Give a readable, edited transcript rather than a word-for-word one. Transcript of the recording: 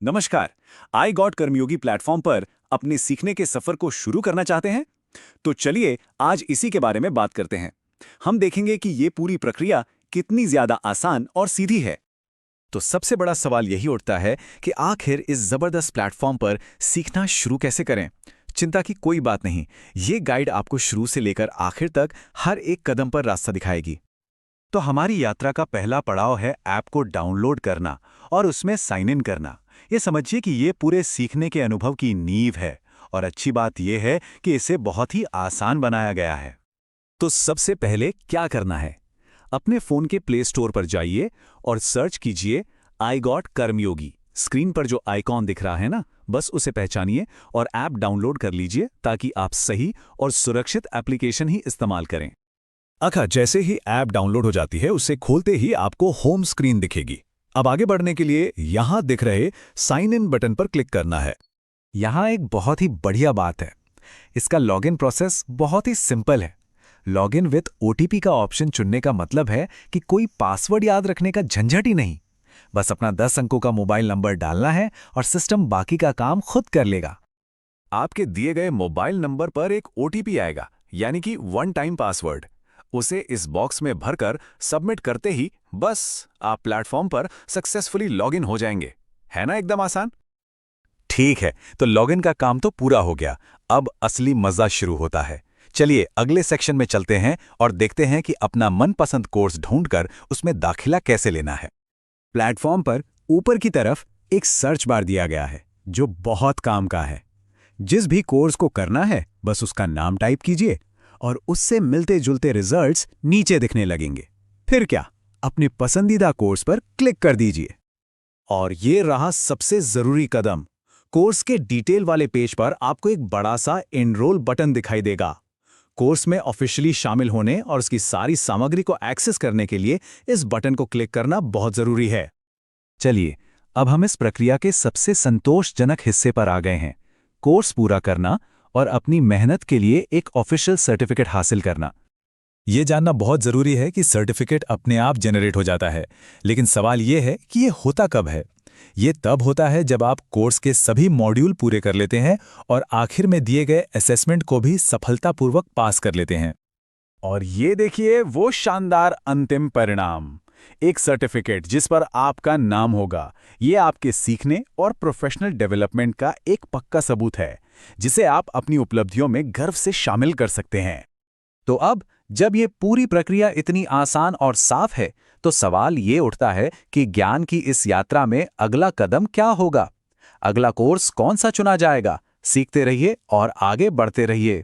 नमस्कार। I got Karmayogi platform पर अपने सीखने के सफर को शुरू करना चाहते हैं? तो चलिए आज इसी के बारे में बात करते हैं। हम देखेंगे कि ये पूरी प्रक्रिया कितनी ज्यादा आसान और सीधी है। तो सबसे बड़ा सवाल यही उठता है कि आखिर इस जबरदस्त प्लेटफॉर्म पर सीखना शुरू कैसे करें। चिंता की कोई बात नहीं, ये गाइड आपको शुरू से लेकर आखिर तक हर एक कदम पर रास्ता दिखाएगी। तो हमारी यात्रा का पहला पड़ाव है ऐप को डाउनलोड करना और उसमें साइन इन करना। ये समझिए कि ये पूरे सीखने के अनुभव की नींव है और अच्छी बात यह है कि इसे बहुत ही आसान बनाया गया है। तो सबसे पहले क्या करना है? अपने फोन के प्ले स्टोर पर जाइए और सर्च कीजिए आई गॉट कर्मयोगी। स्क्रीन पर जो आइकॉन दिख रहा है ना, बस उसे पहचानिए और ऐप डाउनलोड कर लीजिए ताकि आप सही और सुरक्षित एप्लीकेशन ही इस्तेमाल करें। जैसे ही ऐप डाउनलोड हो जाती है, उसे खोलते ही आपको होम स्क्रीन दिखेगी। अब आगे बढ़ने के लिए यहां दिख रहे साइन इन बटन पर क्लिक करना है। यहां एक बहुत ही बढ़िया बात है, इसका लॉगिन प्रोसेस बहुत ही सिंपल है। लॉगिन विद ओटीपी का ऑप्शन चुनने का मतलब है कि कोई पासवर्ड याद रखने का झंझट ही नहीं। बस अपना 10 अंकों का मोबाइल नंबर डालना है और सिस्टम बाकी का काम खुद कर लेगा। आपके दिए गए मोबाइल नंबर पर एक ओटीपी आएगा, यानी कि वन टाइम पासवर्ड। उसे इस बॉक्स में भरकर सबमिट करते ही बस आप प्लेटफॉर्म पर सक्सेसफुली लॉगिन हो जाएंगे। है ना एकदम आसान? ठीक है, तो लॉगिन का काम तो पूरा हो गया। अब असली मजा शुरू होता है। चलिए अगले सेक्शन में चलते हैं और देखते हैं कि अपना मनपसंद कोर्स ढूंढकर उसमें दाखिला कैसे लेना है। प्लेटफॉर्म पर ऊपर की तरफ एक सर्च बार दिया गया है जो बहुत काम का है। जिस भी कोर्स को करना है बस उसका नाम टाइप कीजिए और उससे मिलते जुलते रिजल्ट्स नीचे दिखने लगेंगे। फिर क्या, अपने पसंदीदा कोर्स पर क्लिक कर दीजिए। और ये रहा सबसे जरूरी कदम। कोर्स के डिटेल वाले पेज पर आपको एक बड़ा सा एनरोल बटन दिखाई देगा। कोर्स में ऑफिशियली शामिल होने और उसकी सारी सामग्री को एक्सेस करने के लिए इस बटन को क्लिक करना बहुत जरूरी है। चलिए अब हम इस प्रक्रिया के सबसे संतोषजनक हिस्से पर आ गए हैं, कोर्स पूरा करना और अपनी मेहनत के लिए एक ऑफिशियल सर्टिफिकेट हासिल करना। यह जानना बहुत जरूरी है कि सर्टिफिकेट अपने आप जनरेट हो जाता है, लेकिन सवाल यह है कि यह होता कब है। यह तब होता है जब आप कोर्स के सभी मॉड्यूल पूरे कर लेते हैं और आखिर में दिए गए असेसमेंट को भी सफलतापूर्वक पास कर लेते हैं। और ये देखिए वो शानदार अंतिम परिणाम, एक सर्टिफिकेट जिस पर आपका नाम होगा। ये आपके सीखने और प्रोफेशनल डेवलपमेंट का एक पक्का सबूत है जिसे आप अपनी उपलब्धियों में गर्व से शामिल कर सकते हैं। तो अब जब ये पूरी प्रक्रिया इतनी आसान और साफ है, तो सवाल ये उठता है कि ज्ञान की इस यात्रा में अगला कदम क्या होगा? अगला कोर्स कौन सा चुना जाएगा? सीखते रहिए और आगे बढ़ते रहिए।